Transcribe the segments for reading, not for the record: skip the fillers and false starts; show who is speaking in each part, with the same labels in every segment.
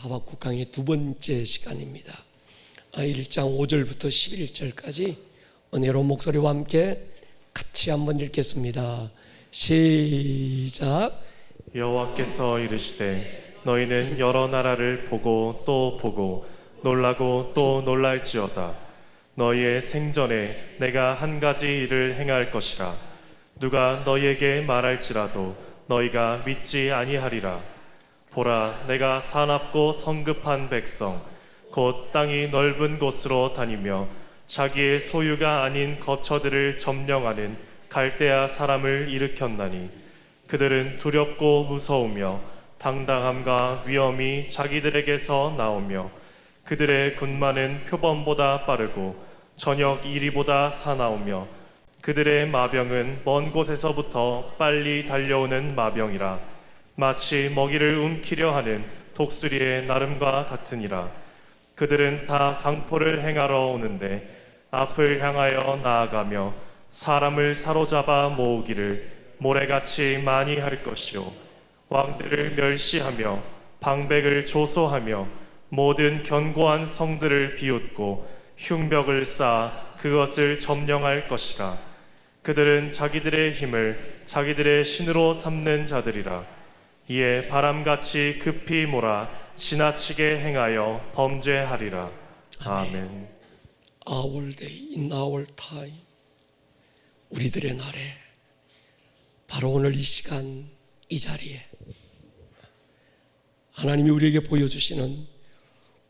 Speaker 1: 하박국 강의 두 번째 시간입니다. 1장 5절부터 11절까지 은혜로운 목소리와 함께 같이 한번 읽겠습니다. 시작.
Speaker 2: 여호와께서 이르시되 너희는 여러 나라를 보고 또 보고 놀라고 또 놀랄지어다. 너희의 생전에 내가 한 가지 일을 행할 것이라. 누가 너희에게 말할지라도 너희가 믿지 아니하리라. 보라, 내가 사납고 성급한 백성 곧 땅이 넓은 곳으로 다니며 자기의 소유가 아닌 거처들을 점령하는 갈대아 사람을 일으켰나니 그들은 두렵고 무서우며 당당함과 위엄이 자기들에게서 나오며 그들의 군마는 표범보다 빠르고 저녁 이리보다 사나우며 그들의 마병은 먼 곳에서부터 빨리 달려오는 마병이라. 마치 먹이를 움키려 하는 독수리의 나름과 같으니라. 그들은 다 강포를 행하러 오는데 앞을 향하여 나아가며 사람을 사로잡아 모으기를 모래같이 많이 할 것이요 왕들을 멸시하며 방백을 조소하며 모든 견고한 성들을 비웃고 흉벽을 쌓아 그것을 점령할 것이라. 그들은 자기들의 힘을 자기들의 신으로 삼는 자들이라. 이에 바람같이 급히 몰아 지나치게 행하여 범죄하리라. 아멘.
Speaker 1: Our day, in our time. 우리들의 날에 바로 오늘 이 시간 이 자리에 하나님이 우리에게 보여주시는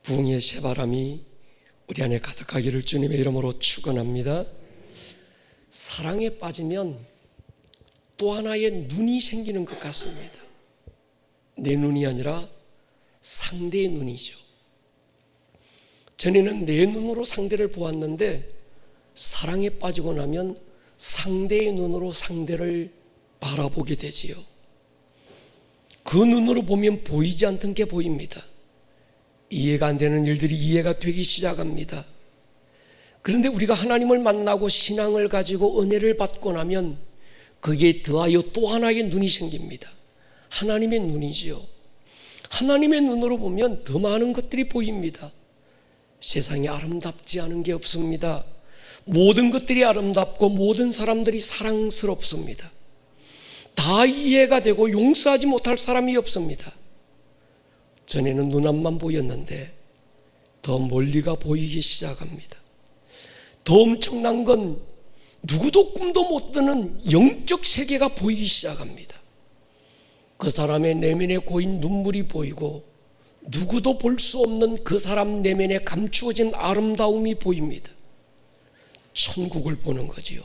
Speaker 1: 부흥의 새바람이 우리 안에 가득하기를 주님의 이름으로 축원합니다. 사랑에 빠지면 또 하나의 눈이 생기는 것 같습니다. 내 눈이 아니라 상대의 눈이죠. 전에는 내 눈으로 상대를 보았는데 사랑에 빠지고 나면 상대의 눈으로 상대를 바라보게 되지요. 그 눈으로 보면 보이지 않던 게 보입니다. 이해가 안 되는 일들이 이해가 되기 시작합니다. 그런데 우리가 하나님을 만나고 신앙을 가지고 은혜를 받고 나면 거기에 더하여 또 하나의 눈이 생깁니다. 하나님의 눈이지요. 하나님의 눈으로 보면 더 많은 것들이 보입니다. 세상에 아름답지 않은 게 없습니다. 모든 것들이 아름답고 모든 사람들이 사랑스럽습니다. 다 이해가 되고 용서하지 못할 사람이 없습니다. 전에는 눈 앞만 보였는데 더 멀리가 보이기 시작합니다. 더 엄청난 건 누구도 꿈도 못 드는 영적 세계가 보이기 시작합니다. 그 사람의 내면에 고인 눈물이 보이고 누구도 볼 수 없는 그 사람 내면에 감추어진 아름다움이 보입니다. 천국을 보는 거지요.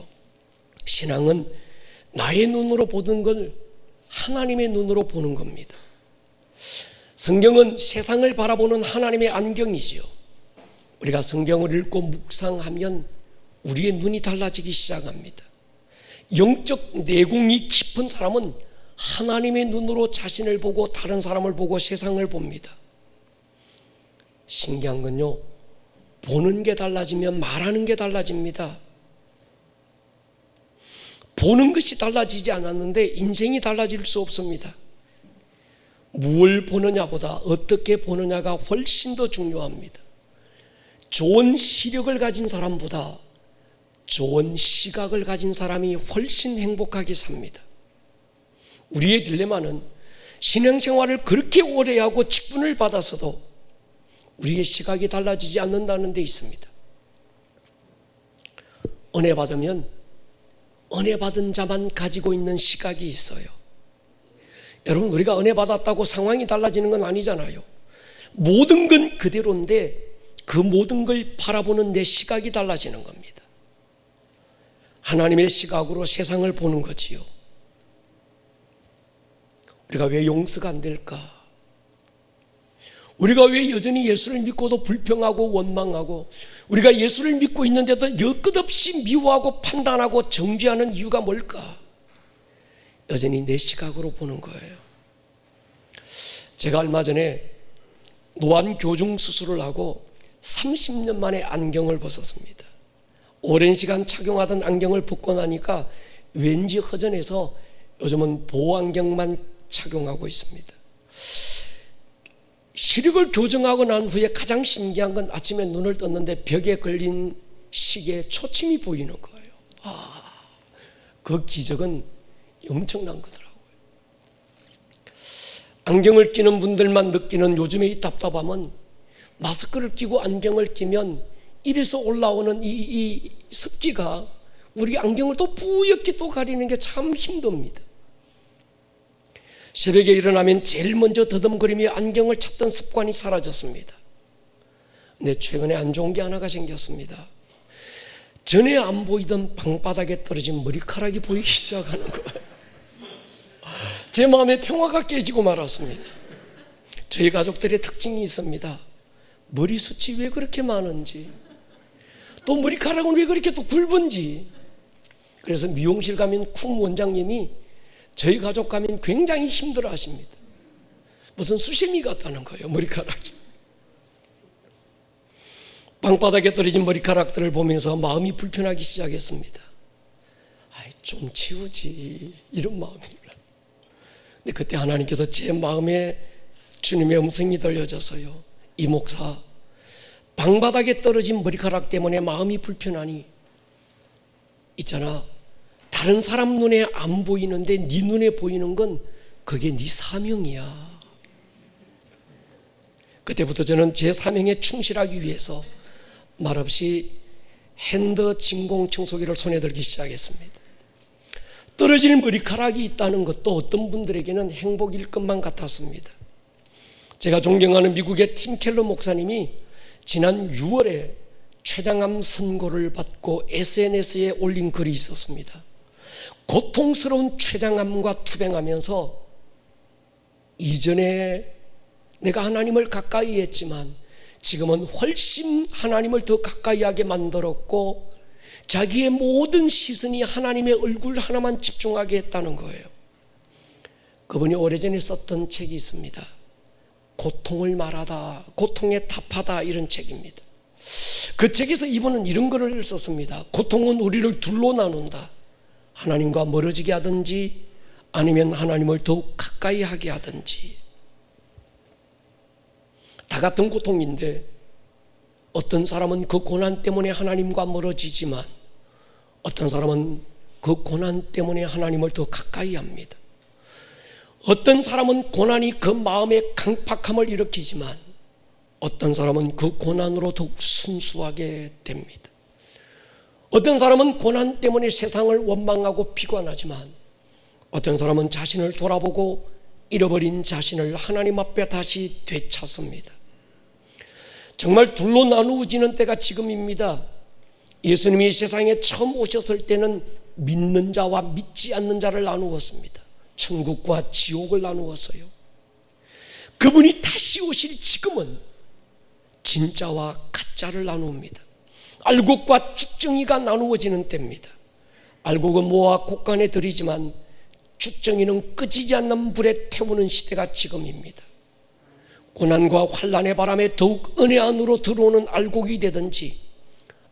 Speaker 1: 신앙은 나의 눈으로 보던 걸 하나님의 눈으로 보는 겁니다. 성경은 세상을 바라보는 하나님의 안경이지요. 우리가 성경을 읽고 묵상하면 우리의 눈이 달라지기 시작합니다. 영적 내공이 깊은 사람은 하나님의 눈으로 자신을 보고 다른 사람을 보고 세상을 봅니다. 신기한 건요, 보는 게 달라지면 말하는 게 달라집니다. 보는 것이 달라지지 않았는데 인생이 달라질 수 없습니다. 무엇을 보느냐보다 어떻게 보느냐가 훨씬 더 중요합니다. 좋은 시력을 가진 사람보다 좋은 시각을 가진 사람이 훨씬 행복하게 삽니다. 우리의 딜레마는 신앙생활을 그렇게 오래 하고 직분을 받아서도 우리의 시각이 달라지지 않는다는 데 있습니다. 은혜 받으면 은혜 받은 자만 가지고 있는 시각이 있어요. 여러분, 우리가 은혜 받았다고 상황이 달라지는 건 아니잖아요. 모든 건 그대로인데 그 모든 걸 바라보는 내 시각이 달라지는 겁니다. 하나님의 시각으로 세상을 보는 거지요. 우리가 왜 용서가 안 될까? 우리가 왜 여전히 예수를 믿고도 불평하고 원망하고 우리가 예수를 믿고 있는데도 끝없이 미워하고 판단하고 정죄하는 이유가 뭘까? 여전히 내 시각으로 보는 거예요. 제가 얼마 전에 노안 교중 수술을 하고 30년 만에 안경을 벗었습니다. 오랜 시간 착용하던 안경을 벗고 나니까 왠지 허전해서 요즘은 보안경만 착용하고 있습니다. 시력을 교정하고 난 후에 가장 신기한 건 아침에 눈을 떴는데 벽에 걸린 시계에 초침이 보이는 거예요. 그 기적은 엄청난 거더라고요. 안경을 끼는 분들만 느끼는 요즘의 이 답답함은 마스크를 끼고 안경을 끼면 입에서 올라오는 이 습기가 우리 안경을 또 뿌옇게 또 가리는 게 참 힘듭니다. 새벽에 일어나면 제일 먼저 더듬거리며 안경을 찾던 습관이 사라졌습니다. 근데 최근에 안 좋은 게 하나가 생겼습니다. 전에 안 보이던 방바닥에 떨어진 머리카락이 보이기 시작하는 거예요. 제 마음에 평화가 깨지고 말았습니다. 저희 가족들의 특징이 있습니다. 머리숱이 왜 그렇게 많은지, 또 머리카락은 왜 그렇게 또 굵은지. 그래서 미용실 가면 쿵 원장님이 저희 가족 가면 굉장히 힘들어 하십니다. 무슨 수세미 같다는 거예요, 머리카락이. 방바닥에 떨어진 머리카락들을 보면서 마음이 불편하기 시작했습니다. 좀 치우지, 이런 마음이라. 근데 그때 하나님께서 제 마음에 주님의 음성이 들려져서요, 이 목사, 방바닥에 떨어진 머리카락 때문에 마음이 불편하니 있잖아, 다른 사람 눈에 안 보이는데 네 눈에 보이는 건 그게 네 사명이야. 그때부터 저는 제 사명에 충실하기 위해서 말없이 핸드 진공 청소기를 손에 들기 시작했습니다. 떨어질 머리카락이 있다는 것도 어떤 분들에게는 행복일 것만 같았습니다. 제가 존경하는 미국의 팀 켈러 목사님이 지난 6월에 췌장암 선고를 받고 SNS에 올린 글이 있었습니다. 고통스러운 췌장암과 투병하면서 이전에 내가 하나님을 가까이 했지만 지금은 훨씬 하나님을 더 가까이 하게 만들었고 자기의 모든 시선이 하나님의 얼굴 하나만 집중하게 했다는 거예요. 그분이 오래전에 썼던 책이 있습니다. 고통을 말하다, 고통에 답하다, 이런 책입니다. 그 책에서 이분은 이런 글을 썼습니다. 고통은 우리를 둘로 나눈다. 하나님과 멀어지게 하든지 아니면 하나님을 더욱 가까이 하게 하든지. 다 같은 고통인데 어떤 사람은 그 고난 때문에 하나님과 멀어지지만 어떤 사람은 그 고난 때문에 하나님을 더 가까이 합니다. 어떤 사람은 고난이 그 마음에 강팍함을 일으키지만 어떤 사람은 그 고난으로 더욱 순수하게 됩니다. 어떤 사람은 고난 때문에 세상을 원망하고 비관하지만 어떤 사람은 자신을 돌아보고 잃어버린 자신을 하나님 앞에 다시 되찾습니다. 정말 둘로 나누어지는 때가 지금입니다. 예수님이 세상에 처음 오셨을 때는 믿는 자와 믿지 않는 자를 나누었습니다. 천국과 지옥을 나누었어요. 그분이 다시 오실 지금은 진짜와 가짜를 나눕니다. 알곡과 쭉정이가 나누어지는 때입니다. 알곡은 모아 곡간에 들이지만 쭉정이는 끄지지 않는 불에 태우는 시대가 지금입니다. 고난과 환난의 바람에 더욱 은혜 안으로 들어오는 알곡이 되든지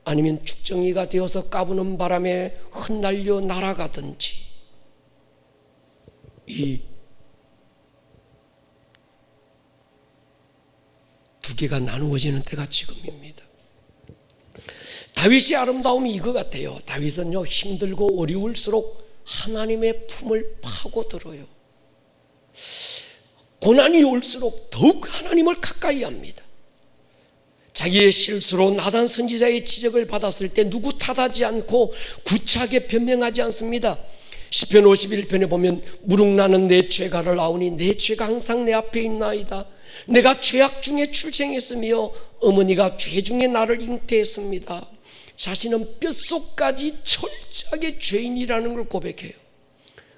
Speaker 1: 아니면 쭉정이가 되어서 까부는 바람에 흩날려 날아가든지, 이 두 개가 나누어지는 때가 지금입니다. 다윗의 아름다움이 이거 같아요. 다윗은요, 힘들고 어려울수록 하나님의 품을 파고들어요. 고난이 올수록 더욱 하나님을 가까이 합니다. 자기의 실수로 나단 선지자의 지적을 받았을 때 누구 탓하지 않고 구차하게 변명하지 않습니다. 시편 51편에 보면 무릉나는 내 죄가를 아오니 내 죄가 항상 내 앞에 있나이다. 내가 죄악 중에 출생했으며 어머니가 죄 중에 나를 잉태했습니다. 자신은 뼛속까지 철저하게 죄인이라는 걸 고백해요.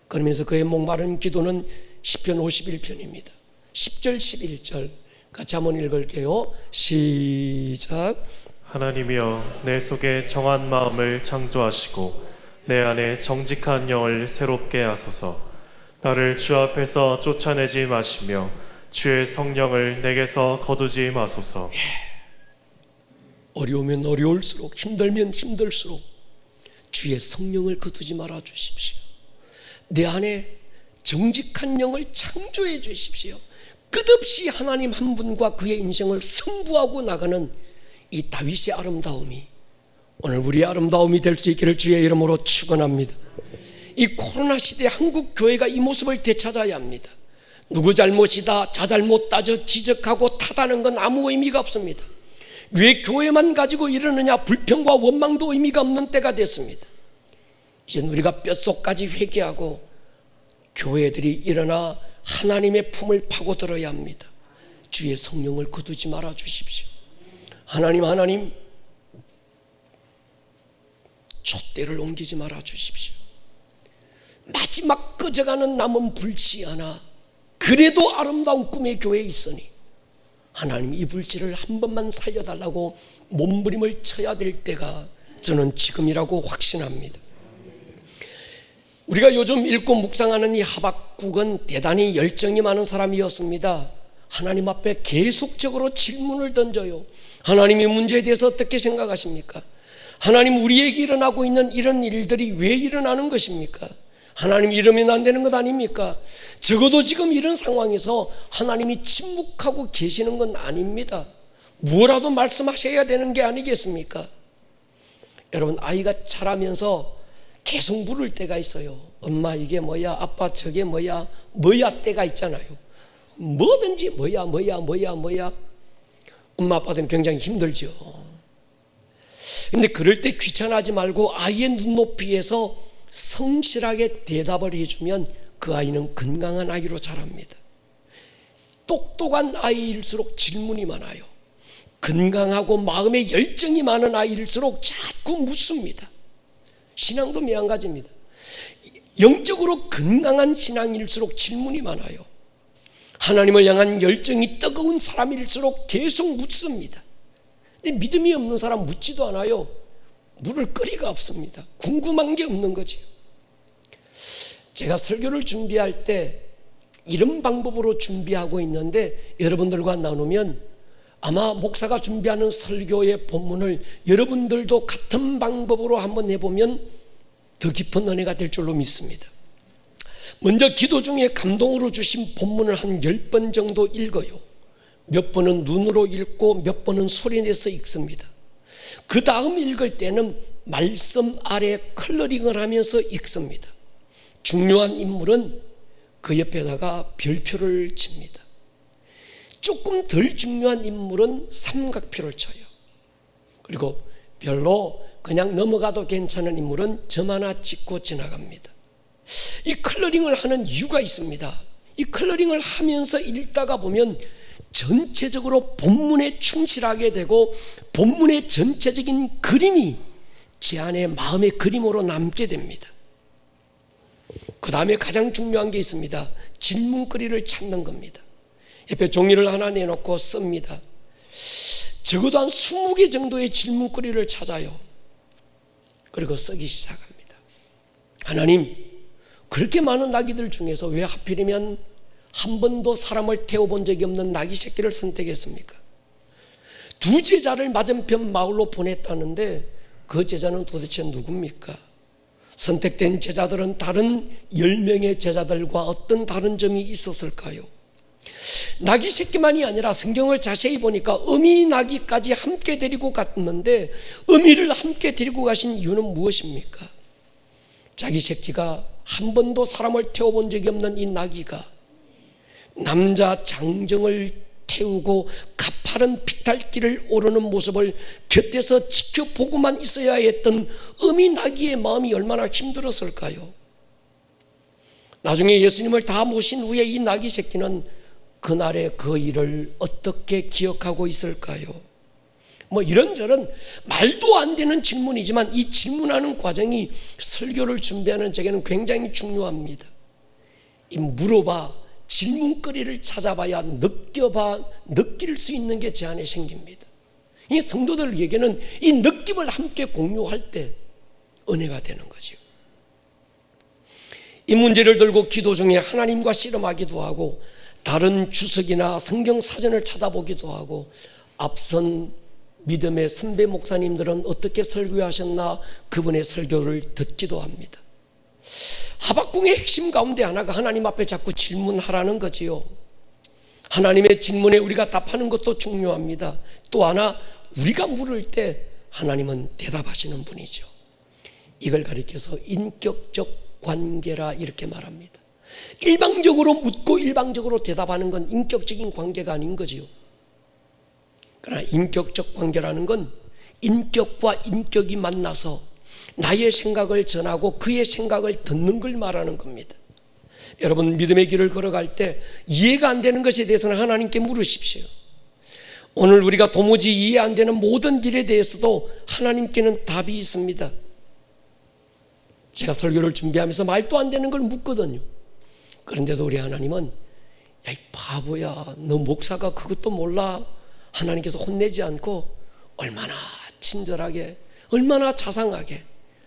Speaker 1: 그러면서 그의 목마른 기도는 시편 51편입니다. 10절 11절 같이 한번 읽을게요. 시작.
Speaker 2: 하나님이여 내 속에 정한 마음을 창조하시고 내 안에 정직한 영을 새롭게 하소서. 나를 주 앞에서 쫓아내지 마시며 주의 성령을 내게서 거두지 마소서.
Speaker 1: 어려우면 어려울수록, 힘들면 힘들수록 주의 성령을 거두지 말아 주십시오. 내 안에 정직한 영을 창조해 주십시오. 끝없이 하나님 한 분과 그의 인생을 승부하고 나가는 이 다윗의 아름다움이 오늘 우리의 아름다움이 될 수 있기를 주의 이름으로 축원합니다. 이 코로나 시대에 한국 교회가 이 모습을 되찾아야 합니다. 누구 잘못이다, 자잘못 따져 지적하고 탓하는 건 아무 의미가 없습니다. 왜 교회만 가지고 이러느냐, 불평과 원망도 의미가 없는 때가 됐습니다. 이제 우리가 뼛속까지 회개하고 교회들이 일어나 하나님의 품을 파고들어야 합니다. 주의 성령을 거두지 말아 주십시오. 하나님 촛대를 옮기지 말아 주십시오. 마지막 꺼져가는 남은 불씨 하나, 그래도 아름다운 꿈의 교회에 있으니 하나님 이 불씨를 한 번만 살려달라고 몸부림을 쳐야 될 때가 저는 지금이라고 확신합니다. 우리가 요즘 읽고 묵상하는 이 하박국은 대단히 열정이 많은 사람이었습니다. 하나님 앞에 계속적으로 질문을 던져요. 하나님 이 문제에 대해서 어떻게 생각하십니까? 하나님, 우리에게 일어나고 있는 이런 일들이 왜 일어나는 것입니까? 하나님, 이러면 안 되는 것 아닙니까? 적어도 지금 이런 상황에서 하나님이 침묵하고 계시는 건 아닙니다. 무엇라도 말씀하셔야 되는 게 아니겠습니까? 여러분, 아이가 자라면서 계속 물을 때가 있어요. 엄마 이게 뭐야, 아빠 저게 뭐야, 때가 있잖아요. 뭐든지 뭐야. 엄마 아빠들은 굉장히 힘들죠. 근데 그럴 때 귀찮아하지 말고 아이의 눈높이에서 성실하게 대답을 해주면 그 아이는 건강한 아이로 자랍니다. 똑똑한 아이일수록 질문이 많아요. 건강하고 마음에 열정이 많은 아이일수록 자꾸 묻습니다. 신앙도 매한가지입니다. 영적으로 건강한 신앙일수록 질문이 많아요. 하나님을 향한 열정이 뜨거운 사람일수록 계속 묻습니다. 근데 믿음이 없는 사람 묻지도 않아요. 물을 끓이가 없습니다. 궁금한 게 없는 거죠. 제가 설교를 준비할 때 이런 방법으로 준비하고 있는데 여러분들과 나누면 아마 목사가 준비하는 설교의 본문을 여러분들도 같은 방법으로 한번 해보면 더 깊은 은혜가 될 줄로 믿습니다. 먼저 기도 중에 감동으로 주신 본문을 한 10번 정도 읽어요. 몇 번은 눈으로 읽고 몇 번은 소리내서 읽습니다. 그 다음 읽을 때는 말씀 아래 컬러링을 하면서 읽습니다. 중요한 인물은 그 옆에다가 별표를 칩니다. 조금 덜 중요한 인물은 삼각표를 쳐요. 그리고 별로 그냥 넘어가도 괜찮은 인물은 점 하나 찍고 지나갑니다. 이 컬러링을 하는 이유가 있습니다. 이 컬러링을 하면서 읽다가 보면 전체적으로 본문에 충실하게 되고 본문의 전체적인 그림이 제 안에 마음의 그림으로 남게 됩니다. 그 다음에 가장 중요한 게 있습니다. 질문거리를 찾는 겁니다. 옆에 종이를 하나 내놓고 씁니다. 적어도 한 20개 정도의 질문거리를 찾아요. 그리고 쓰기 시작합니다. 하나님, 그렇게 많은 나귀들 중에서 왜 하필이면 한 번도 사람을 태워본 적이 없는 나귀 새끼를 선택했습니까? 2 제자를 맞은편 마을로 보냈다는데 그 제자는 도대체 누굽니까? 선택된 제자들은 다른 10명의 제자들과 어떤 다른 점이 있었을까요? 나귀 새끼만이 아니라 성경을 자세히 보니까 어미 나귀까지 함께 데리고 갔는데 어미를 함께 데리고 가신 이유는 무엇입니까? 자기 새끼가 한 번도 사람을 태워본 적이 없는 이 나귀가 남자 장정을 태우고 가파른 비탈길을 오르는 모습을 곁에서 지켜보고만 있어야 했던 어미 나귀의 마음이 얼마나 힘들었을까요? 나중에 예수님을 다 모신 후에 이 나귀 새끼는 그날의 그 일을 어떻게 기억하고 있을까요? 뭐 이런저런 말도 안 되는 질문이지만 이 질문하는 과정이 설교를 준비하는 제게는 굉장히 중요합니다. 이 물어봐, 질문거리를 찾아봐야 느낄 수 있는 게 제 안에 생깁니다. 이 성도들에게는 이 느낌을 함께 공유할 때 은혜가 되는 거죠. 이 문제를 들고 기도 중에 하나님과 씨름하기도 하고 다른 주석이나 성경 사전을 찾아보기도 하고 앞선 믿음의 선배 목사님들은 어떻게 설교하셨나 그분의 설교를 듣기도 합니다. 하박국의 핵심 가운데 하나가 하나님 앞에 자꾸 질문하라는 거지요. 하나님의 질문에 우리가 답하는 것도 중요합니다. 또 하나, 우리가 물을 때 하나님은 대답하시는 분이죠. 이걸 가리켜서 인격적 관계라 이렇게 말합니다. 일방적으로 묻고 일방적으로 대답하는 건 인격적인 관계가 아닌 거지요. 그러나 인격적 관계라는 건 인격과 인격이 만나서 나의 생각을 전하고 그의 생각을 듣는 걸 말하는 겁니다. 여러분, 믿음의 길을 걸어갈 때 이해가 안 되는 것에 대해서는 하나님께 물으십시오. 오늘 우리가 도무지 이해 안 되는 모든 일에 대해서도 하나님께는 답이 있습니다. 제가 설교를 준비하면서 말도 안 되는 걸 묻거든요. 그런데도 우리 하나님은 야, 이 바보야, 너 목사가 그것도 몰라? 하나님께서 혼내지 않고 얼마나 친절하게, 얼마나 자상하게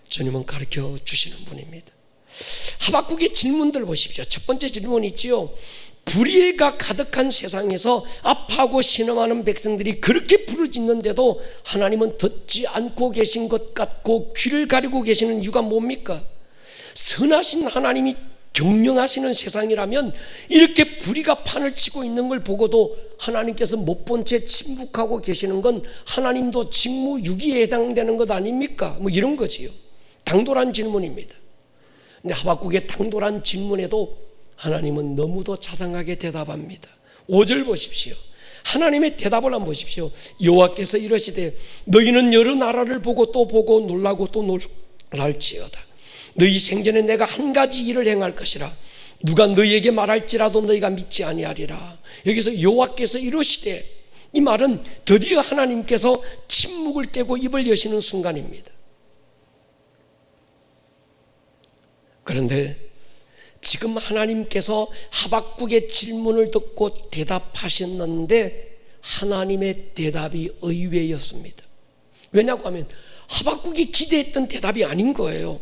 Speaker 1: 주님은 가르쳐 주시는 분입니다. 하박국의 질문들 보십시오. 첫 번째 질문이 있지요. 불의가 가득한 세상에서 아파하고 신음하는 백성들이 그렇게 부르짖는데도 하나님은 듣지 않고 계신 것 같고 귀를 가리고 계시는 이유가 뭡니까? 선하신 하나님이 경영하시는 세상이라면 이렇게 불의가 판을 치고 있는 걸 보고도 하나님께서 못 본 채 침묵하고 계시는 건 하나님도 직무유기에 해당되는 것 아닙니까? 뭐 이런 거지요. 당돌한 질문입니다. 근데 하박국의 당돌한 질문에도 하나님은 너무도 자상하게 대답합니다. 5절 보십시오. 하나님의 대답을 한번 보십시오. 여호와께서 이러시되 너희는 여러 나라를 보고 또 보고 놀라고 또 놀랄지어다. 너희 생전에 내가 한 가지 일을 행할 것이라. 누가 너희에게 말할지라도 너희가 믿지 아니하리라. 여기서 여호와께서 이러시되, 이 말은 드디어 하나님께서 침묵을 깨고 입을 여시는 순간입니다. 그런데 지금 하나님께서 하박국의 질문을 듣고 대답하셨는데 하나님의 대답이 의외였습니다. 왜냐고 하면 하박국이 기대했던 대답이 아닌 거예요.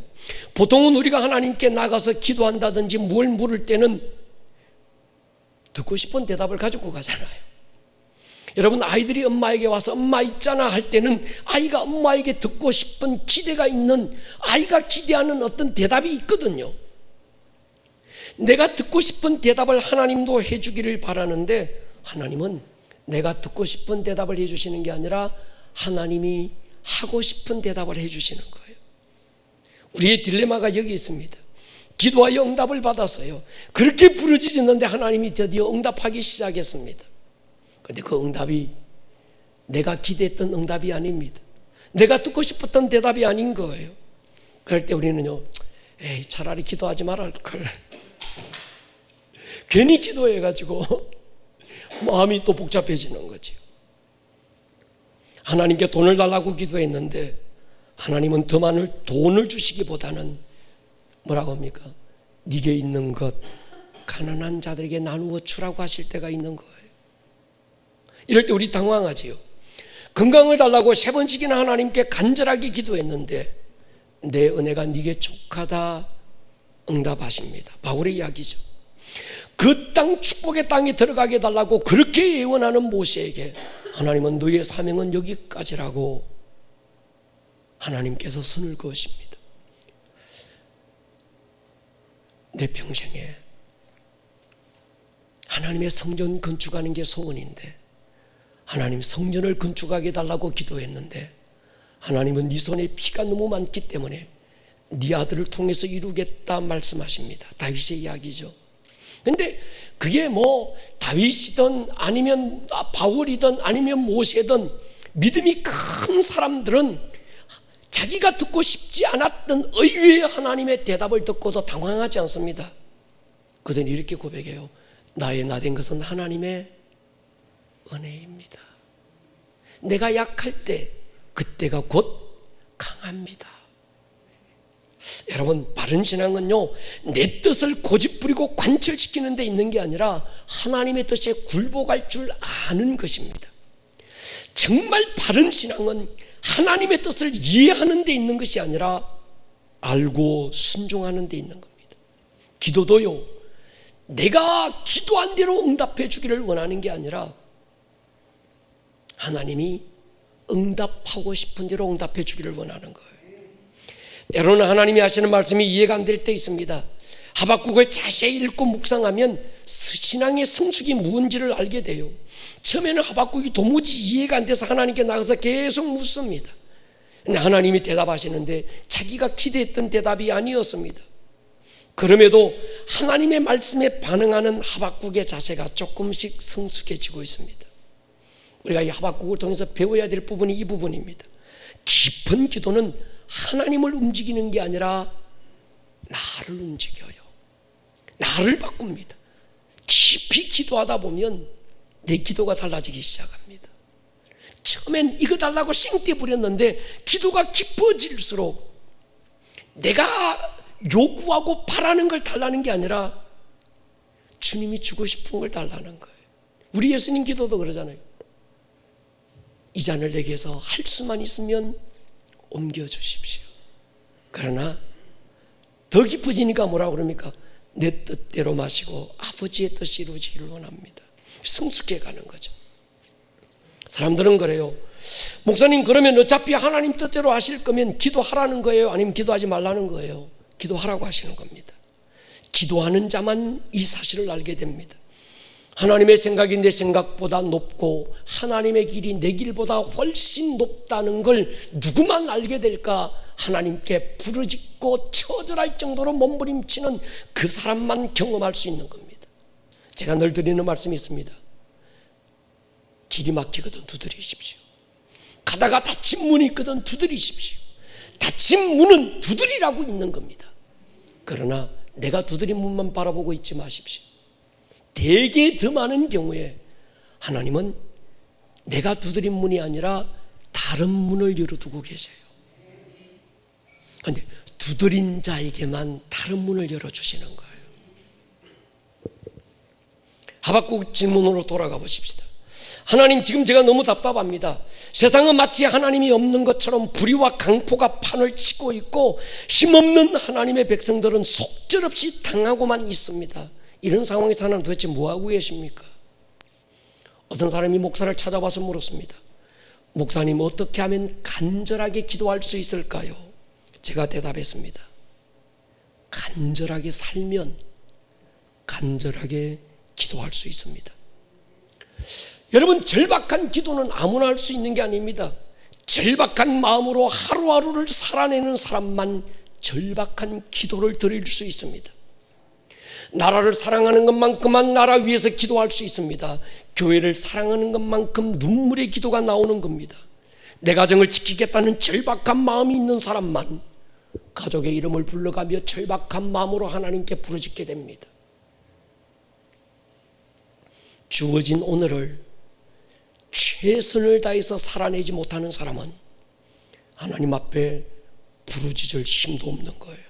Speaker 1: 보통은 우리가 하나님께 나가서 기도한다든지 뭘 물을 때는 듣고 싶은 대답을 가지고 가잖아요. 여러분, 아이들이 엄마에게 와서 엄마 있잖아 할 때는 아이가 엄마에게 듣고 싶은 기대가 있는, 아이가 기대하는 어떤 대답이 있거든요. 내가 듣고 싶은 대답을 하나님도 해주기를 바라는데 하나님은 내가 듣고 싶은 대답을 해주시는 게 아니라 하나님이 하고 싶은 대답을 해주시는 거예요. 우리의 딜레마가 여기 있습니다. 기도하여 응답을 받았어요. 그렇게 부르짖었는데 하나님이 드디어 응답하기 시작했습니다. 그런데 그 응답이 내가 기대했던 응답이 아닙니다. 내가 듣고 싶었던 대답이 아닌 거예요. 그럴 때 우리는요, 에이, 차라리 기도하지 말아할걸. 괜히 기도해가지고 마음이 또 복잡해지는 거지. 하나님께 돈을 달라고 기도했는데 하나님은 더 많은 돈을 주시기보다는 뭐라고 합니까? 네게 있는 것 가난한 자들에게 나누어 주라고 하실 때가 있는 거예요. 이럴 때 우리 당황하지요. 건강을 달라고 3번씩이나 하나님께 간절하게 기도했는데 내 은혜가 네게 족하다 응답하십니다. 바울의 이야기죠. 그 땅, 축복의 땅에 들어가게 해달라고 그렇게 예언하는 모세에게 하나님은 너의 사명은 여기까지라고 하나님께서 선을 그으십니다. 내 평생에 하나님의 성전 건축하는 게 소원인데 하나님 성전을 건축하게 해달라고 기도했는데 하나님은 네 손에 피가 너무 많기 때문에 네 아들을 통해서 이루겠다 말씀하십니다. 다윗의 이야기죠. 근데 그게 뭐 다윗이든 아니면 바울이든 아니면 모세든 믿음이 큰 사람들은 자기가 듣고 싶지 않았던 의외의 하나님의 대답을 듣고도 당황하지 않습니다. 그들은 이렇게 고백해요. 나의 나된 것은 하나님의 은혜입니다. 내가 약할 때 그때가 곧 강합니다. 여러분, 바른 신앙은요, 내 뜻을 고집부리고 관철시키는 데 있는 게 아니라 하나님의 뜻에 굴복할 줄 아는 것입니다. 정말 바른 신앙은 하나님의 뜻을 이해하는 데 있는 것이 아니라 알고 순종하는 데 있는 겁니다. 기도도요, 내가 기도한 대로 응답해 주기를 원하는 게 아니라 하나님이 응답하고 싶은 대로 응답해 주기를 원하는 거예요. 때로는 하나님이 하시는 말씀이 이해가 안 될 때 있습니다. 하박국을 자세히 읽고 묵상하면 신앙의 성숙이 무엇인지를 알게 돼요. 처음에는 하박국이 도무지 이해가 안 돼서 하나님께 나가서 계속 묻습니다. 근데 하나님이 대답하시는데 자기가 기대했던 대답이 아니었습니다. 그럼에도 하나님의 말씀에 반응하는 하박국의 자세가 조금씩 성숙해지고 있습니다. 우리가 이 하박국을 통해서 배워야 될 부분이 이 부분입니다. 깊은 기도는 하나님을 움직이는 게 아니라 나를 움직여요. 나를 바꿉니다. 깊이 기도하다 보면 내 기도가 달라지기 시작합니다. 처음엔 이거 달라고 생떼 부렸는데 기도가 깊어질수록 내가 요구하고 바라는 걸 달라는 게 아니라 주님이 주고 싶은 걸 달라는 거예요. 우리 예수님 기도도 그러잖아요. 이 잔을 내게서 할 수만 있으면 옮겨주십시오. 그러나 더 깊어지니까 뭐라고 그럽니까? 내 뜻대로 마시고 아버지의 뜻이 이루어지기를 원합니다. 성숙해 가는 거죠. 사람들은 그래요. 목사님, 그러면 어차피 하나님 뜻대로 하실 거면 기도하라는 거예요? 아니면 기도하지 말라는 거예요? 기도하라고 하시는 겁니다. 기도하는 자만 이 사실을 알게 됩니다. 하나님의 생각이 내 생각보다 높고 하나님의 길이 내 길보다 훨씬 높다는 걸 누구만 알게 될까? 하나님께 부르짖고 처절할 정도로 몸부림치는 그 사람만 경험할 수 있는 겁니다. 제가 늘 드리는 말씀이 있습니다. 길이 막히거든 두드리십시오. 가다가 닫힌 문이 있거든 두드리십시오. 닫힌 문은 두드리라고 있는 겁니다. 그러나 내가 두드린 문만 바라보고 있지 마십시오. 대개 더 많은 경우에 하나님은 내가 두드린 문이 아니라 다른 문을 열어두고 계세요. 그런데 두드린 자에게만 다른 문을 열어주시는 거예요. 하박국 질문으로 돌아가 보십시다. 하나님, 지금 제가 너무 답답합니다. 세상은 마치 하나님이 없는 것처럼 불의와 강포가 판을 치고 있고 힘없는 하나님의 백성들은 속절없이 당하고만 있습니다. 이런 상황에서 하나님 도대체 뭐하고 계십니까? 어떤 사람이 목사를 찾아와서 물었습니다. 목사님, 어떻게 하면 간절하게 기도할 수 있을까요? 제가 대답했습니다. 간절하게 살면 간절하게 기도할 수 있습니다. 여러분, 절박한 기도는 아무나 할 수 있는 게 아닙니다. 절박한 마음으로 하루하루를 살아내는 사람만 절박한 기도를 드릴 수 있습니다. 나라를 사랑하는 것만큼만 나라 위해서 기도할 수 있습니다. 교회를 사랑하는 것만큼 눈물의 기도가 나오는 겁니다. 내 가정을 지키겠다는 절박한 마음이 있는 사람만 가족의 이름을 불러가며 절박한 마음으로 하나님께 부르짖게 됩니다. 주어진 오늘을 최선을 다해서 살아내지 못하는 사람은 하나님 앞에 부르짖을 힘도 없는 거예요.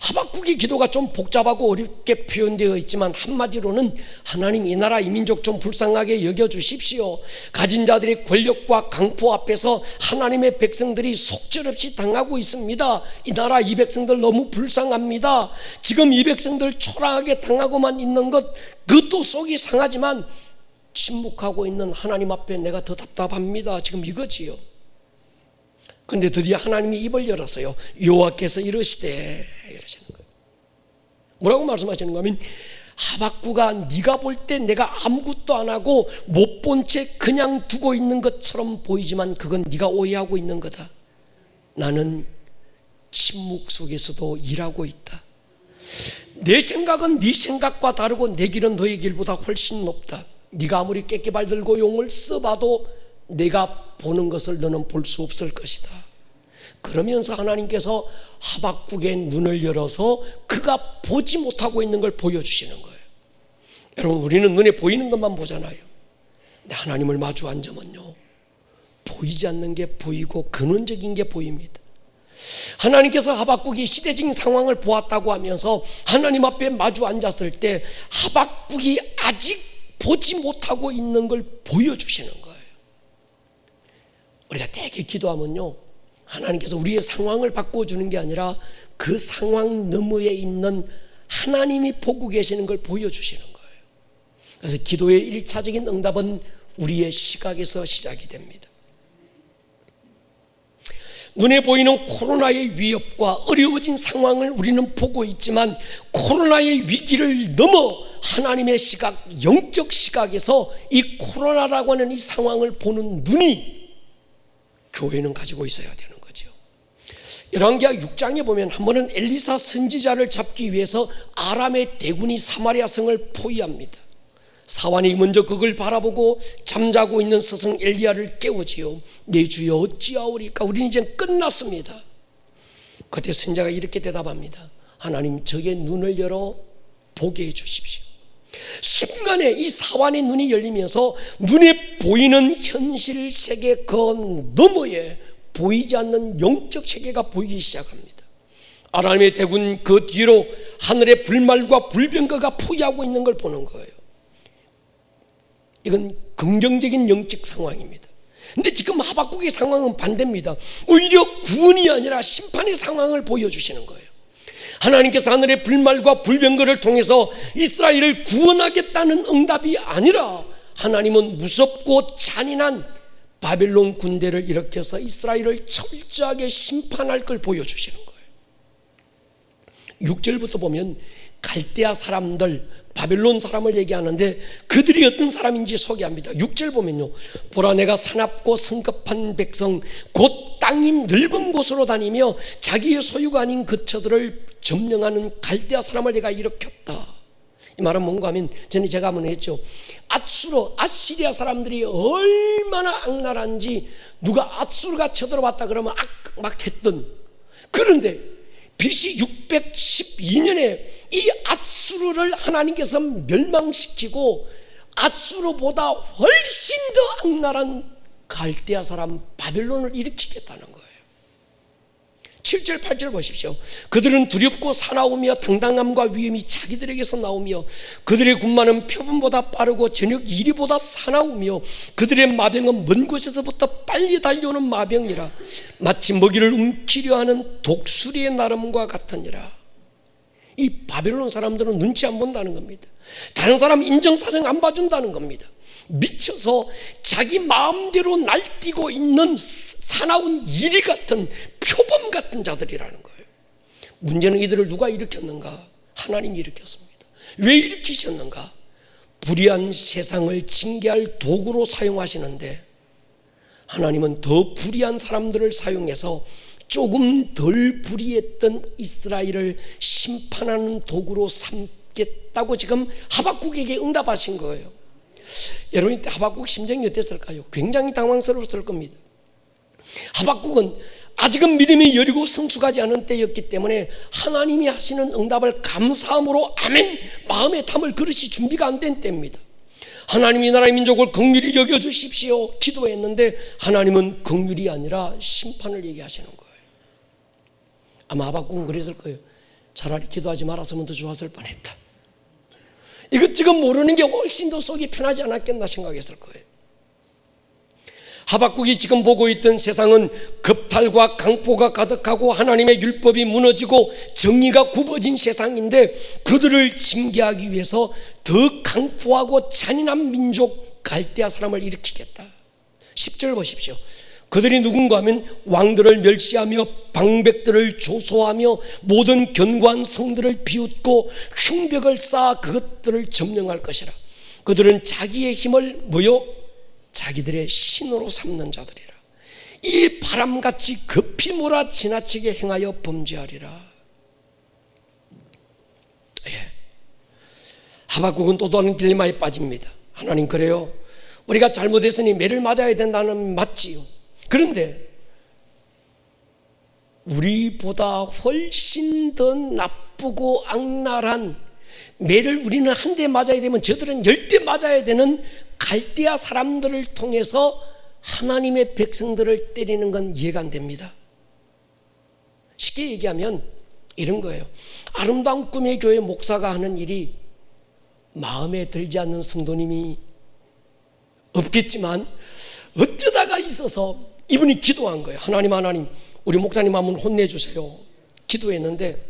Speaker 1: 하박국의 기도가 좀 복잡하고 어렵게 표현되어 있지만 한마디로는 하나님, 이 나라 이 민족 좀 불쌍하게 여겨주십시오. 가진 자들의 권력과 강포 앞에서 하나님의 백성들이 속절없이 당하고 있습니다. 이 나라 이 백성들 너무 불쌍합니다. 지금 이 백성들 초라하게 당하고만 있는 것, 그것도 속이 상하지만 침묵하고 있는 하나님 앞에 내가 더 답답합니다. 지금 이거지요. 근데 드디어 하나님이 입을 열었어요. 여호와께서 이러시되, 이러시는 거예요. 뭐라고 말씀하시는 거냐면, 하박국아, 네가 볼 때 내가 아무것도 안 하고 못 본 채 그냥 두고 있는 것처럼 보이지만 그건 네가 오해하고 있는 거다. 나는 침묵 속에서도 일하고 있다. 내 생각은 네 생각과 다르고 내 길은 너의 길보다 훨씬 높다. 네가 아무리 깨깨발 들고 용을 써봐도 내가 보는 것을 너는 볼 수 없을 것이다. 그러면서 하나님께서 하박국의 눈을 열어서 그가 보지 못하고 있는 걸 보여주시는 거예요. 여러분, 우리는 눈에 보이는 것만 보잖아요. 근데 하나님을 마주 앉으면요, 보이지 않는 게 보이고 근원적인 게 보입니다. 하나님께서 하박국이 시대적인 상황을 보았다고 하면서 하나님 앞에 마주 앉았을 때 하박국이 아직 보지 못하고 있는 걸 보여주시는 거예요. 우리가 되게 기도하면요, 하나님께서 우리의 상황을 바꿔주는 게 아니라 그 상황 너머에 있는 하나님이 보고 계시는 걸 보여주시는 거예요. 그래서 기도의 1차적인 응답은 우리의 시각에서 시작이 됩니다. 눈에 보이는 코로나의 위협과 어려워진 상황을 우리는 보고 있지만 코로나의 위기를 넘어 하나님의 시각, 영적 시각에서 이 코로나라고 하는 이 상황을 보는 눈이 교회는 가지고 있어야 되는 거죠. 열왕기하 6장에 보면 한 번은 엘리사 선지자를 잡기 위해서 아람의 대군이 사마리아 성을 포위합니다. 사환이 먼저 그걸 바라보고 잠자고 있는 스승 엘리야를 깨우지요. 내 주여 어찌하오리까? 우리는 이제 끝났습니다. 그때 선지자가 이렇게 대답합니다. 하나님, 저의 눈을 열어 보게 해 주십시오. 순간에 이 사환의 눈이 열리면서 눈에 보이는 현실 세계 그 너머에 보이지 않는 영적 세계가 보이기 시작합니다. 아람의 대군 그 뒤로 하늘의 불말과 불병거가 포위하고 있는 걸 보는 거예요. 이건 긍정적인 영적 상황입니다. 근데 지금 하박국의 상황은 반대입니다. 오히려 구원이 아니라 심판의 상황을 보여주시는 거예요. 하나님께서 하늘의 불말과 불병거를 통해서 이스라엘을 구원하겠다는 응답이 아니라 하나님은 무섭고 잔인한 바벨론 군대를 일으켜서 이스라엘을 철저하게 심판할 걸 보여주시는 거예요. 6절부터 보면 갈대아 사람들, 바벨론 사람을 얘기하는데 그들이 어떤 사람인지 소개합니다. 6절 보면요, 보라 내가 사납고 성급한 백성 곧 땅이 넓은 곳으로 다니며 자기의 소유가 아닌 그 처들을 점령하는 갈대아 사람을 내가 일으켰다. 이 말은 뭔가 하면 전에 제가 한번 했죠. 아시리아 사람들이 얼마나 악랄한지 누가 아수르가 쳐들어왔다 그러면 막 했던, 그런데 BC 612년에 이 아수르를 하나님께서 멸망시키고 아수르보다 훨씬 더 악랄한 갈대아 사람 바벨론을 일으키겠다는 거예요. 7절 8절 보십시오. 그들은 두렵고 사나우며 당당함과 위엄이 자기들에게서 나오며 그들의 군마는 표범보다 빠르고 저녁 이리보다 사나우며 그들의 마병은 먼 곳에서부터 빨리 달려오는 마병이라 마치 먹이를 움키려 하는 독수리의 나름과 같으니라. 이 바벨론 사람들은 눈치 안 본다는 겁니다. 다른 사람 인정사정 안 봐준다는 겁니다. 미쳐서 자기 마음대로 날뛰고 있는 사나운 이리 같은 표범 같은 자들이라는 거예요. 문제는 이들을 누가 일으켰는가? 하나님이 일으켰습니다. 왜 일으키셨는가? 불의한 세상을 징계할 도구로 사용하시는데 하나님은 더 불의한 사람들을 사용해서 조금 덜 불의했던 이스라엘을 심판하는 도구로 삼겠다고 지금 하박국에게 응답하신 거예요. 여러분 이때 하박국 심정이 어땠을까요? 굉장히 당황스러웠을 겁니다. 하박국은 아직은 믿음이 여리고 성숙하지 않은 때였기 때문에 하나님이 하시는 응답을 감사함으로 아멘 마음에 담을 그릇이 준비가 안 된 때입니다. 하나님이 나라의 민족을 긍휼히 여겨주십시오 기도했는데 하나님은 긍휼이 아니라 심판을 얘기하시는 거예요. 아마 하박국은 그랬을 거예요. 차라리 기도하지 말았으면 더 좋았을 뻔했다. 이것저것 모르는 게 훨씬 더 속이 편하지 않았겠나 생각했을 거예요. 하박국이 지금 보고 있던 세상은 겁탈과 강포가 가득하고 하나님의 율법이 무너지고 정의가 굽어진 세상인데 그들을 징계하기 위해서 더 강포하고 잔인한 민족 갈대아 사람을 일으키겠다. 10절 보십시오. 그들이 누군가 하면 왕들을 멸시하며 방백들을 조소하며 모든 견고한 성들을 비웃고 흉벽을 쌓아 그것들을 점령할 것이라. 그들은 자기의 힘을 자기들의 신으로 삼는 자들이라. 이 바람같이 급히 몰아 지나치게 행하여 범죄하리라. 하박국은 또 다른 딜레마에 빠집니다. 하나님 그래요, 우리가 잘못했으니 매를 맞아야 된다는 맞지요. 그런데 우리보다 훨씬 더 나쁘고 악랄한, 매를 우리는 한 대 맞아야 되면 저들은 10대 맞아야 되는 갈대아 사람들을 통해서 하나님의 백성들을 때리는 건 이해가 안 됩니다. 쉽게 얘기하면 이런 거예요. 아름다운 꿈의 교회 목사가 하는 일이 마음에 들지 않는 성도님이 없겠지만 어쩌다가 있어서 이분이 기도한 거예요. 하나님 우리 목사님 한번 혼내주세요. 기도했는데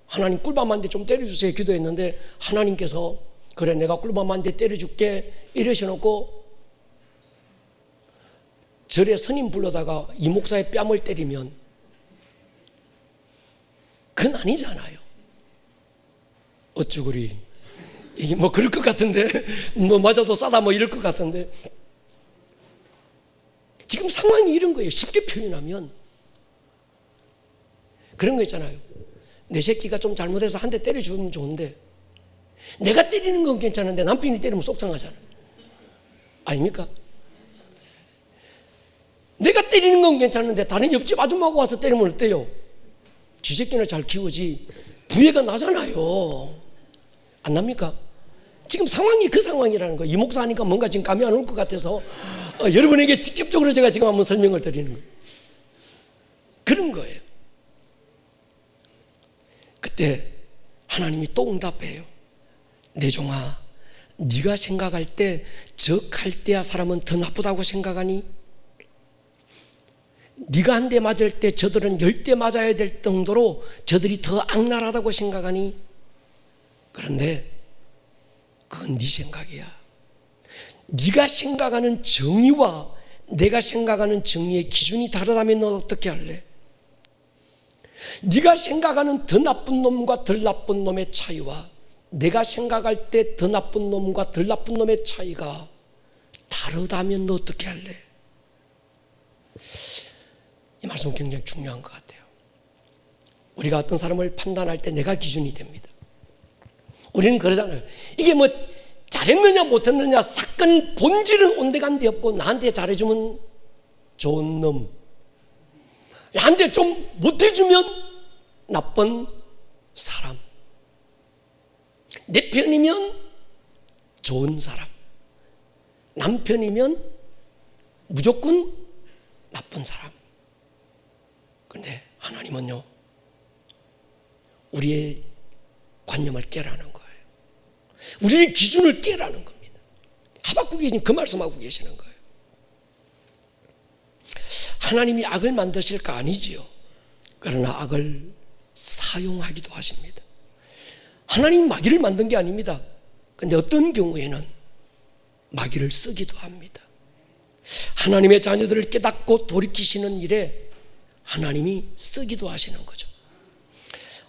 Speaker 1: 하나님 꿀밤 한 대 좀 때려주세요. 기도했는데 하나님께서 그래 내가 꿀밤 한 대 때려줄게 이러셔놓고 절에 스님 불러다가 이 목사의 뺨을 때리면 그건 아니잖아요. 어쭈구리 이게 뭐 그럴 것 같은데, 뭐 맞아도 싸다 뭐 이럴 것 같은데, 지금 상황이 이런 거예요. 쉽게 표현하면 그런 거 있잖아요. 내 새끼가 좀 잘못해서 한 대 때려주면 좋은데 내가 때리는 건 괜찮은데 남편이 때리면 속상하잖아. 아닙니까? 내가 때리는 건 괜찮은데 다른 옆집 아줌마가 와서 때리면 어때요? 지 새끼는 잘 키우지 부해가 나잖아요. 안 납니까? 지금 상황이 그 상황이라는 거예요. 이 목사니까 뭔가 지금 감이 안 올 것 같아서 여러분에게 직접적으로 제가 지금 한번 설명을 드리는 거예요. 그런 거예요. 그때 하나님이 또 응답해요. 내 종아, 네가 생각할 때 저 칼대야 사람은 더 나쁘다고 생각하니? 네가 한 대 맞을 때 저들은 10대 맞아야 될 정도로 저들이 더 악랄하다고 생각하니? 그런데 그건 네 생각이야. 네가 생각하는 정의와 내가 생각하는 정의의 기준이 다르다면 넌 어떻게 할래? 네가 생각하는 더 나쁜 놈과 덜 나쁜 놈의 차이와 내가 생각할 때 더 나쁜 놈과 덜 나쁜 놈의 차이가 다르다면 너 어떻게 할래? 이 말씀은 굉장히 중요한 것 같아요. 우리가 어떤 사람을 판단할 때 내가 기준이 됩니다. 우리는 그러잖아요. 이게 뭐 잘했느냐 못했느냐 사건 본질은 온데간데 없고 나한테 잘해주면 좋은 놈, 나한테 좀 못해주면 나쁜 사람, 내 편이면 좋은 사람, 남편이면 무조건 나쁜 사람. 그런데 하나님은요, 우리의 관념을 깨라는 거예요. 우리의 기준을 깨라는 겁니다. 하박국이 지금 그 말씀하고 계시는 거예요. 하나님이 악을 만드실까? 아니지요. 그러나 악을 사용하기도 하십니다. 하나님이 마귀를 만든 게 아닙니다. 그런데 어떤 경우에는 마귀를 쓰기도 합니다. 하나님의 자녀들을 깨닫고 돌이키시는 일에 하나님이 쓰기도 하시는 거죠.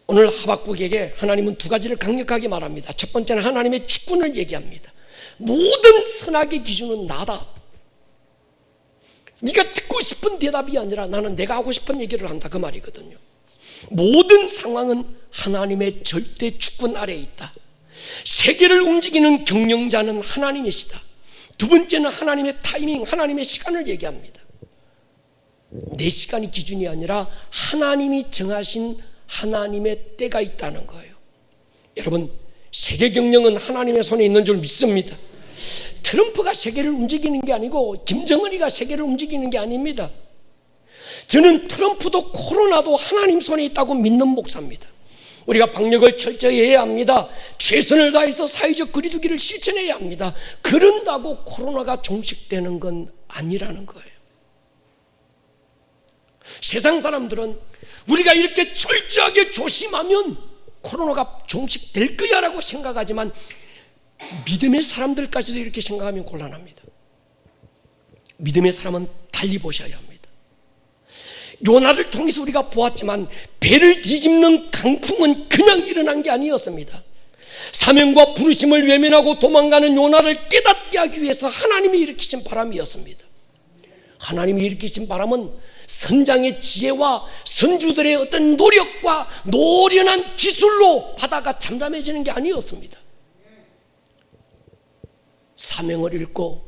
Speaker 1: 오늘 하박국에게 하나님은 두 가지를 강력하게 말합니다. 첫 번째는 하나님의 주권을 얘기합니다. 모든 선악의 기준은 나다. 네가 듣고 싶은 대답이 아니라 나는 내가 하고 싶은 얘기를 한다, 그 말이거든요. 모든 상황은 하나님의 절대 주권 아래에 있다. 세계를 움직이는 경영자는 하나님이시다. 두 번째는 하나님의 타이밍, 하나님의 시간을 얘기합니다. 내 시간이 기준이 아니라 하나님이 정하신 하나님의 때가 있다는 거예요. 여러분, 세계 경영은 하나님의 손에 있는 줄 믿습니다. 트럼프가 세계를 움직이는 게 아니고 김정은이가 세계를 움직이는 게 아닙니다. 저는 트럼프도 코로나도 하나님 손에 있다고 믿는 목사입니다. 우리가 방역을 철저히 해야 합니다. 최선을 다해서 사회적 거리두기를 실천해야 합니다. 그런다고 코로나가 종식되는 건 아니라는 거예요. 세상 사람들은 우리가 이렇게 철저하게 조심하면 코로나가 종식될 거야 라고 생각하지만 믿음의 사람들까지도 이렇게 생각하면 곤란합니다. 믿음의 사람은 달리 보셔야 합니다. 요나를 통해서 우리가 보았지만 배를 뒤집는 강풍은 그냥 일어난 게 아니었습니다. 사명과 부르심을 외면하고 도망가는 요나를 깨닫게 하기 위해서 하나님이 일으키신 바람이었습니다. 하나님이 일으키신 바람은 선장의 지혜와 선주들의 어떤 노력과 노련한 기술로 바다가 잠잠해지는 게 아니었습니다. 사명을 잃고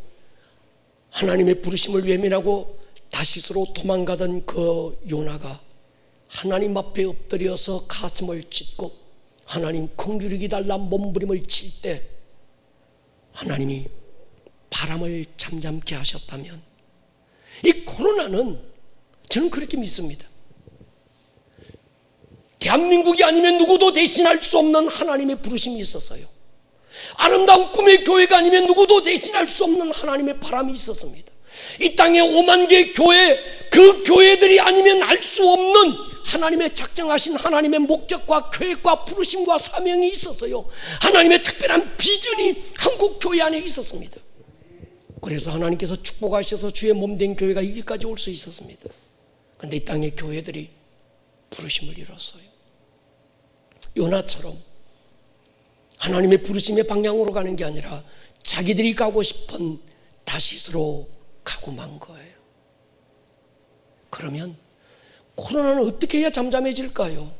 Speaker 1: 하나님의 부르심을 외면하고 다시스로 도망가던 그 요나가 하나님 앞에 엎드려서 가슴을 찢고 하나님 긍휼히 달라 몸부림을 칠 때 하나님이 바람을 잠잠케 하셨다면 이 코로나는 저는 그렇게 믿습니다. 대한민국이 아니면 누구도 대신할 수 없는 하나님의 부르심이 있었어요. 아름다운 꿈의 교회가 아니면 누구도 대신할 수 없는 하나님의 바람이 있었습니다. 이 땅에 5만 개의 교회, 그 교회들이 아니면 할 수 없는 하나님의 작정하신 하나님의 목적과 계획과 부르심과 사명이 있었어요. 하나님의 특별한 비전이 한국 교회 안에 있었습니다. 그래서 하나님께서 축복하셔서 주의 몸된 교회가 여기까지 올 수 있었습니다. 그런데 이 땅의 교회들이 부르심을 잃었어요. 요나처럼 하나님의 부르심의 방향으로 가는 게 아니라 자기들이 가고 싶은 다시스로 가고 만 거예요. 그러면 코로나는 어떻게 해야 잠잠해질까요?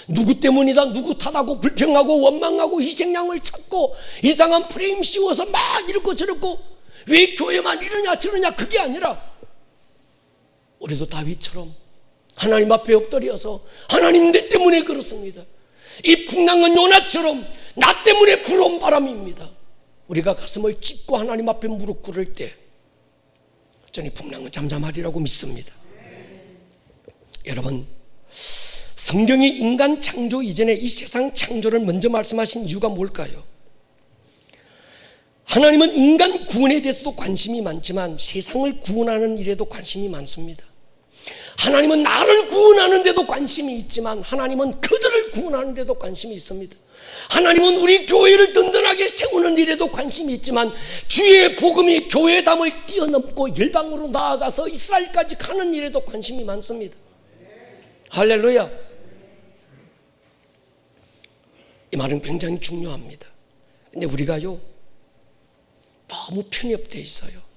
Speaker 1: 누구 때문이다, 누구 탓하고 불평하고 원망하고 희생양을 찾고 이상한 프레임 씌워서 막 이렇고 저렇고 왜 교회만 이러냐 저러냐, 그게 아니라 우리도 다윗처럼 하나님 앞에 엎드려서 하나님 내 때문에 그렇습니다. 이 풍랑은 요나처럼 나 때문에 불어온 바람입니다. 우리가 가슴을 찢고 하나님 앞에 무릎 꿇을 때 저는 이 풍랑은 잠잠하리라고 믿습니다. 여러분, 성경이 인간 창조 이전에 이 세상 창조를 먼저 말씀하신 이유가 뭘까요? 하나님은 인간 구원에 대해서도 관심이 많지만 세상을 구원하는 일에도 관심이 많습니다. 하나님은 나를 구원하는 데도 관심이 있지만 하나님은 그들을 구원하는 데도 관심이 있습니다. 하나님은 우리 교회를 든든하게 세우는 일에도 관심이 있지만 주의 복음이 교회 담을 뛰어넘고 열방으로 나아가서 이스라엘까지 가는 일에도 관심이 많습니다. 할렐루야. 이 말은 굉장히 중요합니다. 근데 우리가요 너무 편협되어 있어요.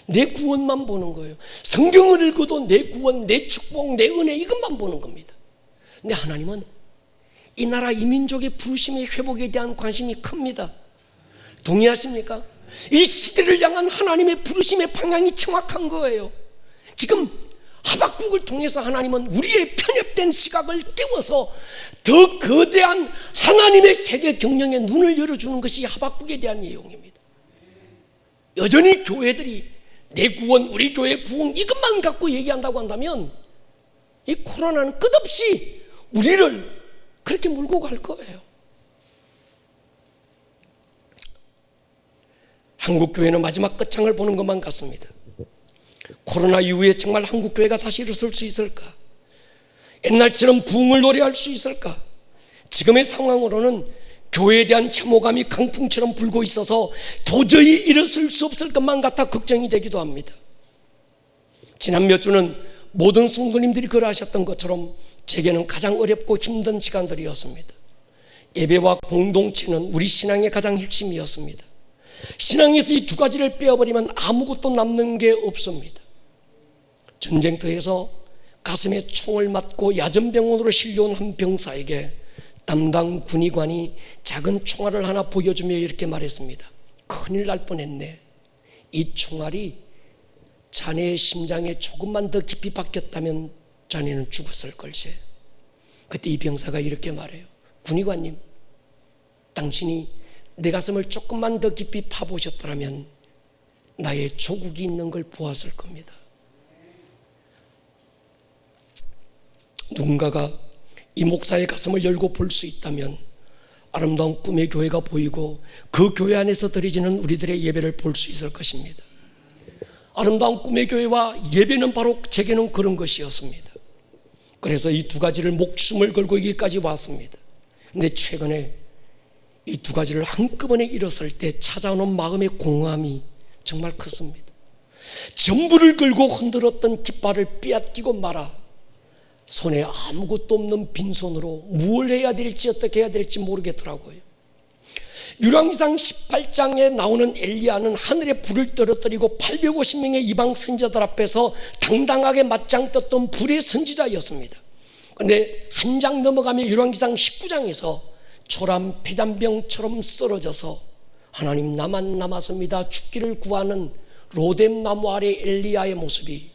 Speaker 1: 내 구원만 보는 거예요. 성경을 읽어도 내 구원, 내 축복, 내 은혜 이것만 보는 겁니다. 근데 하나님은 이 나라 이 민족의 부르심의 회복에 대한 관심이 큽니다. 동의하십니까? 이 시대를 향한 하나님의 부르심의 방향이 정확한 거예요. 지금 하박국을 통해서 하나님은 우리의 편협된 시각을 깨워서 더 거대한 하나님의 세계 경영에 눈을 열어주는 것이 하박국에 대한 내용입니다. 여전히 교회들이 내 구원, 우리 교회 부흥 이것만 갖고 얘기한다고 한다면 이 코로나는 끝없이 우리를 그렇게 몰고 갈 거예요. 한국 교회는 마지막 끝장을 보는 것만 같습니다. 코로나 이후에 정말 한국 교회가 다시 일어설 수 있을까? 옛날처럼 부흥을 노래할 수 있을까? 지금의 상황으로는 교회에 대한 혐오감이 강풍처럼 불고 있어서 도저히 일어설 수 없을 것만 같아 걱정이 되기도 합니다. 지난 몇 주는 모든 성도님들이 그러하셨던 것처럼 제게는 가장 어렵고 힘든 시간들이었습니다. 예배와 공동체는 우리 신앙의 가장 핵심이었습니다. 신앙에서 이 두 가지를 빼어버리면 아무것도 남는 게 없습니다. 전쟁터에서 가슴에 총을 맞고 야전병원으로 실려온 한 병사에게 담당 군의관이 작은 총알을 하나 보여주며 이렇게 말했습니다. 큰일 날 뻔했네. 이 총알이 자네의 심장에 조금만 더 깊이 박혔다면 자네는 죽었을 걸세. 그때 이 병사가 이렇게 말해요. 군의관님, 당신이 내 가슴을 조금만 더 깊이 파보셨더라면 나의 조국이 있는 걸 보았을 겁니다. 누군가가 이 목사의 가슴을 열고 볼 수 있다면 아름다운 꿈의 교회가 보이고 그 교회 안에서 드려지는 우리들의 예배를 볼 수 있을 것입니다. 아름다운 꿈의 교회와 예배는 바로 제게는 그런 것이었습니다. 그래서 이 두 가지를 목숨을 걸고 여기까지 왔습니다. 근데 최근에 이 두 가지를 한꺼번에 일었을 때 찾아오는 마음의 공허함이 정말 컸습니다. 전부를 걸고 흔들었던 깃발을 빼앗기고 말아 손에 아무것도 없는 빈손으로 뭘 해야 될지 어떻게 해야 될지 모르겠더라고요. 열왕기상 18장에 나오는 엘리야는 하늘에 불을 떨어뜨리고 850명의 이방 선지자들 앞에서 당당하게 맞짱 떴던 불의 선지자였습니다. 그런데 한 장 넘어가면 열왕기상 19장에서 초람 폐잔병처럼 쓰러져서 하나님 나만 남았습니다 죽기를 구하는 로뎀 나무 아래 엘리야의 모습이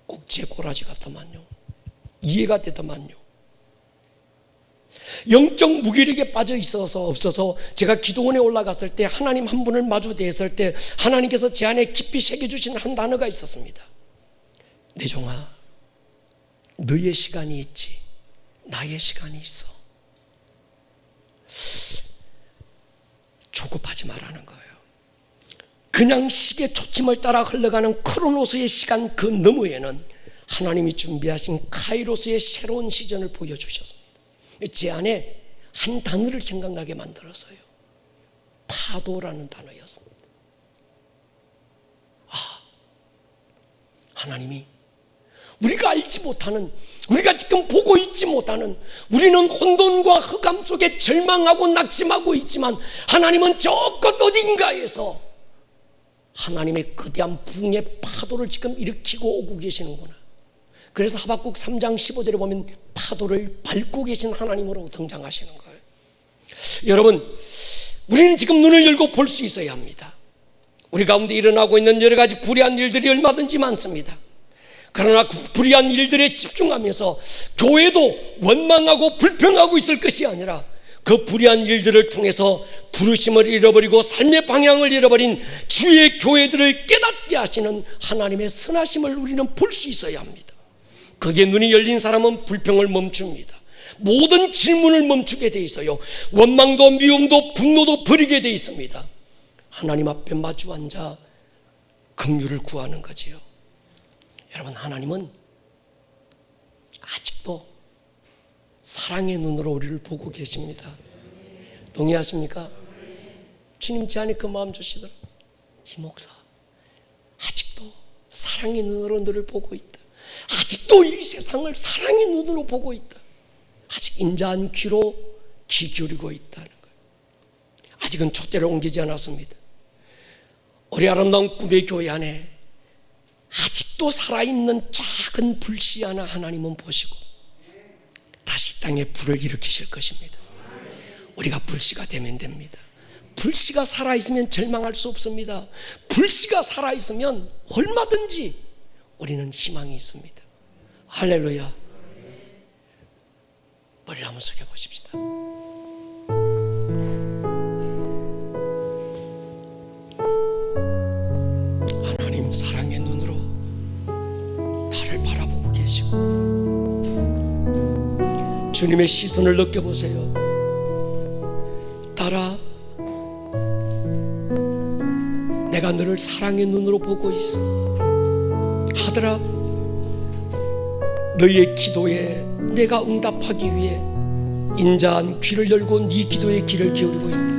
Speaker 1: 꼭 제 꼬라지 같더만요. 이해가 되더만요. 영적 무기력에 빠져 있어서 없어서 제가 기도원에 올라갔을 때 하나님 한 분을 마주 대했을 때 하나님께서 제 안에 깊이 새겨주신 한 단어가 있었습니다. 내 종아, 너의 시간이 있지 나의 시간이 있어. 조급하지 말라는 거예요. 그냥 시계 초침을 따라 흘러가는 크로노스의 시간 그 너머에는 하나님이 준비하신 카이로스의 새로운 시전을 보여주셨습니다. 제 안에 한 단어를 생각나게 만들었어요. 파도라는 단어였습니다. 하나님이 우리가 알지 못하는, 우리가 지금 보고 있지 못하는, 우리는 혼돈과 흑암 속에 절망하고 낙심하고 있지만 하나님은 저 끝 어딘가에서 하나님의 거대한 붕의 파도를 지금 일으키고 오고 계시는구나. 그래서 하박국 3장 15절에 보면 파도를 밟고 계신 하나님으로 등장하시는 거예요. 여러분, 우리는 지금 눈을 열고 볼 수 있어야 합니다. 우리 가운데 일어나고 있는 여러 가지 불의한 일들이 얼마든지 많습니다. 그러나 그 불의한 일들에 집중하면서 교회도 원망하고 불평하고 있을 것이 아니라 그 불의한 일들을 통해서 부르심을 잃어버리고 삶의 방향을 잃어버린 주의 교회들을 깨닫게 하시는 하나님의 선하심을 우리는 볼 수 있어야 합니다. 거기에 눈이 열린 사람은 불평을 멈춥니다. 모든 질문을 멈추게 돼 있어요. 원망도 미움도 분노도 버리게 돼 있습니다. 하나님 앞에 마주 앉아 긍휼을 구하는 거지요. 여러분, 하나님은 아직도 사랑의 눈으로 우리를 보고 계십니다. 동의하십니까? 주님 제 안에 그 마음 주시더라고요. 이 목사, 아직도 사랑의 눈으로 너를 보고 있다. 아직도 이 세상을 사랑의 눈으로 보고 있다. 아직 인자한 귀로 귀 기울이고 있다는 거예요. 아직은 촛대를 옮기지 않았습니다. 우리 아름다운 꿈의 교회 안에 아직도 살아있는 작은 불씨 하나 하나님은 보시고 다시 땅에 불을 일으키실 것입니다. 우리가 불씨가 되면 됩니다. 불씨가 살아있으면 절망할 수 없습니다. 불씨가 살아있으면 얼마든지 우리는 희망이 있습니다. 할렐루야. 머리를 한번 숙여보십시다. 하나님 사랑의 눈으로 나를 바라보고 계시고 주님의 시선을 느껴보세요. 딸아, 내가 너를 사랑의 눈으로 보고 있어. 아들아, 너희의 기도에 내가 응답하기 위해 인자한 귀를 열고 네 기도에 귀를 기울이고 있다.